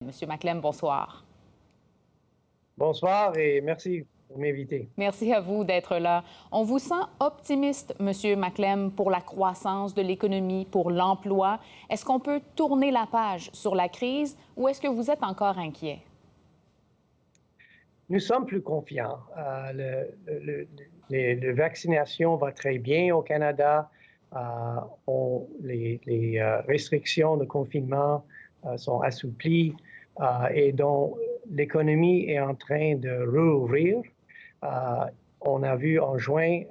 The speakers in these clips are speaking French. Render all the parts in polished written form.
Monsieur Maclem, bonsoir. Bonsoir et merci pour m'inviter. Merci à vous d'être là. On vous sent optimiste, Monsieur Maclem, pour la croissance de l'économie, pour l'emploi. Est-ce qu'on peut tourner la page sur la crise ou est-ce que vous êtes encore inquiet? Nous sommes plus confiants. La vaccination va très bien au Canada. Les restrictions de confinement sont assouplies et donc l'économie est en train de rouvrir. On a vu en juin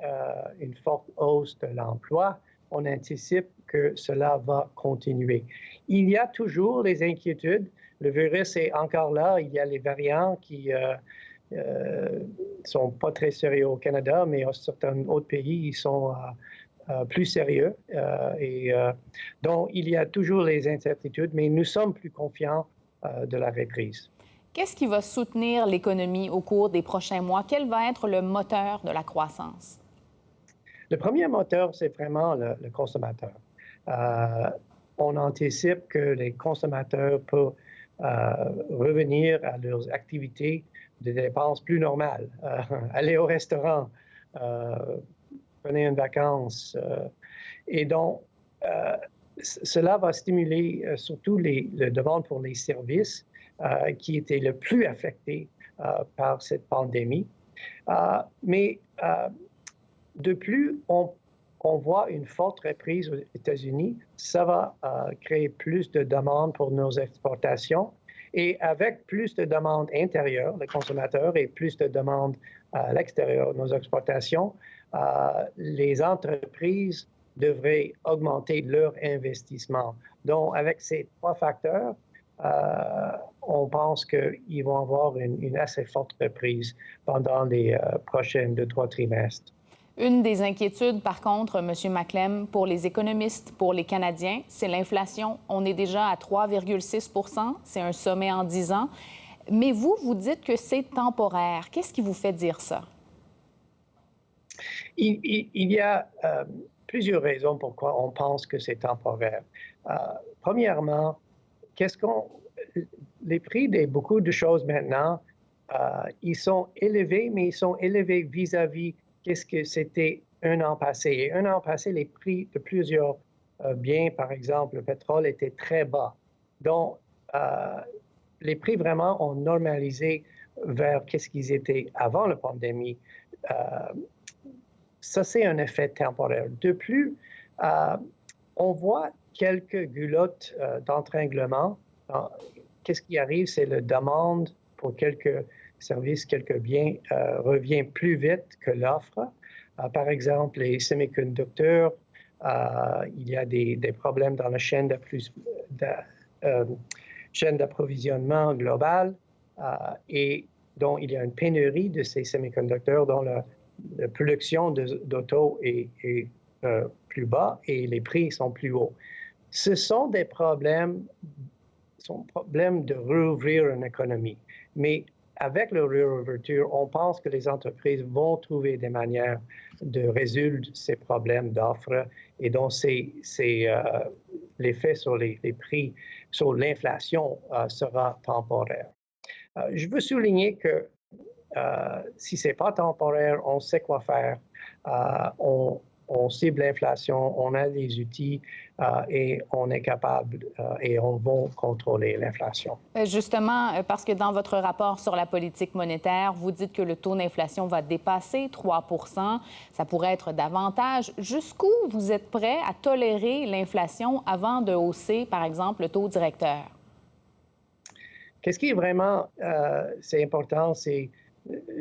une forte hausse de l'emploi. On anticipe que cela va continuer. Il y a toujours des inquiétudes. Le virus est encore là. Il y a les variants qui sont pas très sérieux au Canada, mais dans certains autres pays, ils sont plus sérieux. Donc, il y a toujours les incertitudes, mais nous sommes plus confiants de la reprise. Qu'est-ce qui va soutenir l'économie au cours des prochains mois? Quel va être le moteur de la croissance? Le premier moteur, c'est vraiment le consommateur. On anticipe que les consommateurs peuvent revenir à leurs activités de dépenses plus normales, aller au restaurant, prenez une vacance. Et donc, cela va stimuler surtout la demande pour les services qui étaient le plus affectés par cette pandémie. Mais de plus, on voit une forte reprise aux États-Unis. Ça va créer plus de demandes pour nos exportations. Et avec plus de demandes intérieures, les consommateurs, et plus de demandes à l'extérieur, nos exportations, les entreprises devraient augmenter leur investissement. Donc, avec ces trois facteurs, on pense qu'ils vont avoir une assez forte reprise pendant les prochains 2-3 trimestres. Une des inquiétudes, par contre, M. Maclem, pour les économistes, pour les Canadiens, c'est l'inflation. On est déjà à 3,6 %. C'est un sommet en 10 ans. Mais vous dites que c'est temporaire. Qu'est-ce qui vous fait dire ça? Il y a plusieurs raisons pourquoi on pense que c'est temporaire. Premièrement, les prix de beaucoup de choses maintenant, ils sont élevés, mais ils sont élevés vis-à-vis qu'est-ce que c'était un an passé. Et un an passé, les prix de plusieurs biens, par exemple, le pétrole, étaient très bas. Donc, les prix vraiment ont normalisé vers qu'est-ce qu'ils étaient avant la pandémie. Ça, c'est un effet temporaire. De plus, on voit quelques goulottes d'entraînement. Qu'est-ce qui arrive, c'est la demande pour quelques services, quelques biens revient plus vite que l'offre. Par exemple, les semi-conducteurs, il y a des problèmes dans la chaîne d'approvisionnement globale et donc il y a une pénurie de ces semi-conducteurs dont la production d'auto est plus bas et les prix sont plus hauts. Ce sont des problèmes de rouvrir une économie. Mais avec la réouverture, on pense que les entreprises vont trouver des manières de résoudre ces problèmes d'offres et donc l'effet sur les prix, sur l'inflation sera temporaire. Je veux souligner que si ce n'est pas temporaire, on sait quoi faire. On cible l'inflation, on a des outils et on est capable et on va contrôler l'inflation. Justement, parce que dans votre rapport sur la politique monétaire, vous dites que le taux d'inflation va dépasser 3 %. Ça pourrait être davantage. Jusqu'où vous êtes prêt à tolérer l'inflation avant de hausser, par exemple, le taux directeur? Qu'est-ce qui est vraiment c'est important, c'est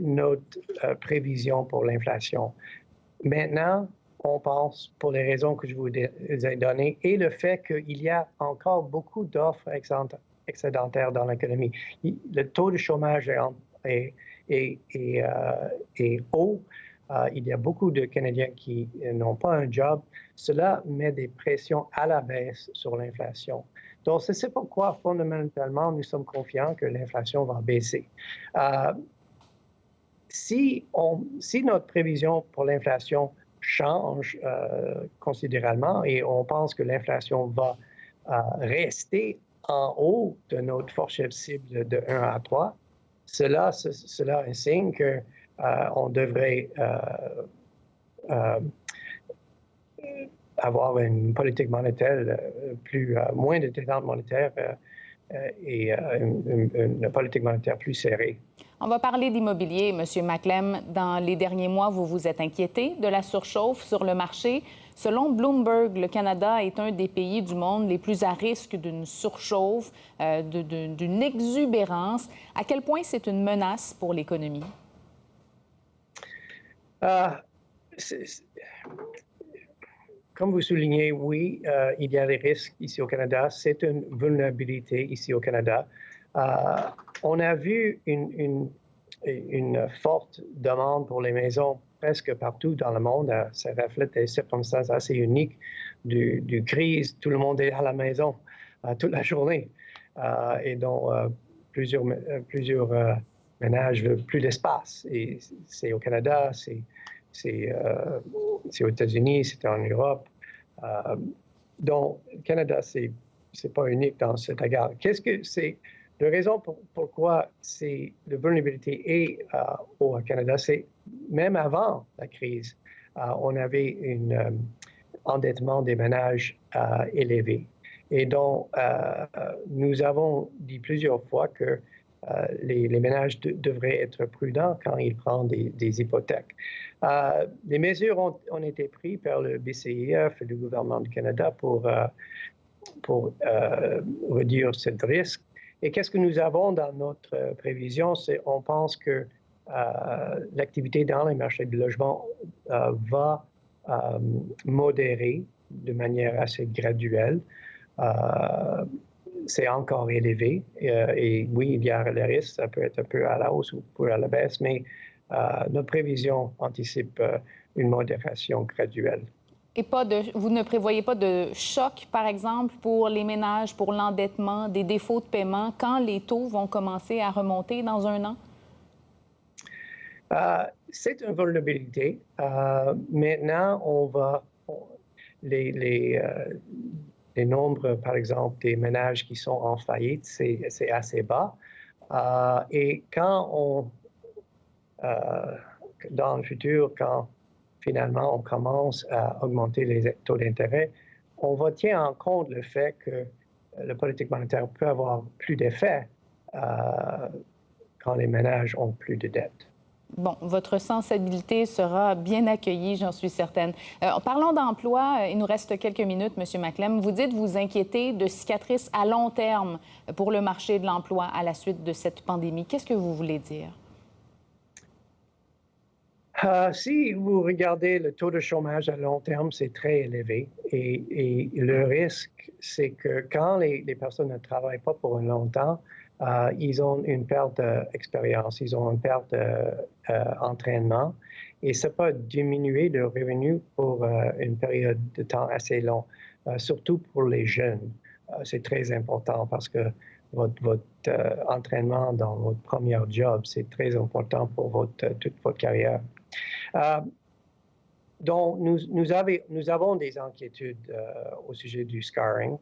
notre prévision pour l'inflation. Maintenant, on pense, pour les raisons que je vous ai données, et le fait qu'il y a encore beaucoup d'offres excédentaires dans l'économie. Le taux de chômage est haut. Il y a beaucoup de Canadiens qui n'ont pas un job. Cela met des pressions à la baisse sur l'inflation. Donc, c'est pourquoi, fondamentalement, nous sommes confiants que l'inflation va baisser. Si notre prévision pour l'inflation change considérablement et on pense que l'inflation va rester en haut de notre fourchette cible de 1 à 3, cela est un signe qu'on devrait avoir une politique monétaire moins de détente monétaire et une politique monétaire plus serrée. On va parler d'immobilier, M. Maclem. Dans les derniers mois, vous vous êtes inquiété de la surchauffe sur le marché. Selon Bloomberg, le Canada est un des pays du monde les plus à risque d'une surchauffe, d'une exubérance. À quel point c'est une menace pour l'économie? Comme vous soulignez, oui, il y a des risques ici au Canada. C'est une vulnérabilité ici au Canada. On a vu une forte demande pour les maisons presque partout dans le monde. Ça reflète des circonstances assez uniques du crise. Tout le monde est à la maison toute la journée. Et donc, plusieurs ménages veulent plus d'espace. Et c'est au Canada, c'est aux États-Unis, c'est en Europe. Donc, le Canada, c'est pas unique dans cet égard. Qu'est-ce que c'est? La raison pourquoi la vulnérabilité est au Canada, c'est même avant la crise, on avait un endettement des ménages élevé. Et donc, nous avons dit plusieurs fois que les ménages devraient être prudents quand ils prennent des hypothèques. Les mesures ont été prises par le BCIF et le gouvernement du Canada pour réduire ce risque. Et qu'est-ce que nous avons dans notre prévision? C'est on pense que l'activité dans les marchés du logement va modérer de manière assez graduelle. C'est encore élevé et oui, il y a le risque, ça peut être un peu à la hausse ou un peu à la baisse, mais notre prévision anticipe une modération graduelle. Et vous ne prévoyez pas de choc, par exemple, pour les ménages, pour l'endettement, des défauts de paiement, quand les taux vont commencer à remonter dans un an? C'est une vulnérabilité. Maintenant, les nombres, par exemple, des ménages qui sont en faillite, c'est assez bas. Et quand dans le futur, quand finalement on commence à augmenter les taux d'intérêt, on va tenir en compte le fait que la politique monétaire peut avoir plus d'effet quand les ménages ont plus de dettes. Bon, votre sensibilité sera bien accueillie, j'en suis certaine. Parlons d'emploi. Il nous reste quelques minutes, M. Maclem. Vous dites vous inquiéter de cicatrices à long terme pour le marché de l'emploi à la suite de cette pandémie. Qu'est-ce que vous voulez dire? Si vous regardez le taux de chômage à long terme, c'est très élevé. Et le risque, c'est que quand les personnes ne travaillent pas pour un long temps, ils ont une perte d'expérience, ils ont une perte d'entraînement et ça peut diminuer leur revenu pour une période de temps assez longue, surtout pour les jeunes. C'est très important parce que votre entraînement dans votre premier job, c'est très important pour toute votre carrière. Donc, nous avons des inquiétudes au sujet du scarring.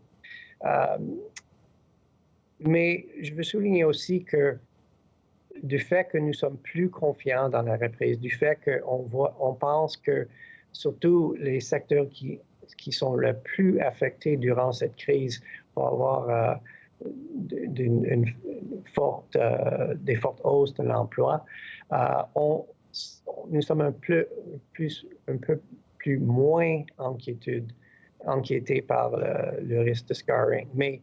Mais je veux souligner aussi que du fait que nous sommes plus confiants dans la reprise, du fait qu'on pense que surtout les secteurs qui sont le plus affectés durant cette crise vont avoir des fortes hausses de l'emploi, nous sommes un peu plus moins inquiétés par le risque de scarring. Mais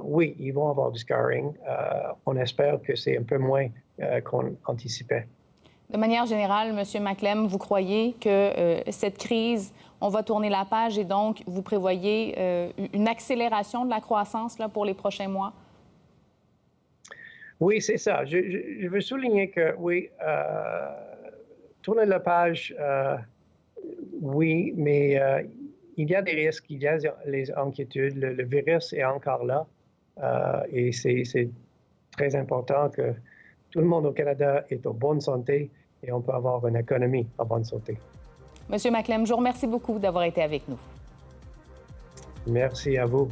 oui, ils vont avoir du scarring. On espère que c'est un peu moins qu'on anticipait. De manière générale, M. Maclem, vous croyez que cette crise, on va tourner la page et donc vous prévoyez une accélération de la croissance là, pour les prochains mois? Oui, c'est ça. Je veux souligner que oui, tourner la page, oui, mais il y a des risques, il y a les inquiétudes. Le virus est encore là et c'est très important que tout le monde au Canada est en bonne santé et on peut avoir une économie en bonne santé. Monsieur Maclem, je vous remercie beaucoup d'avoir été avec nous. Merci à vous.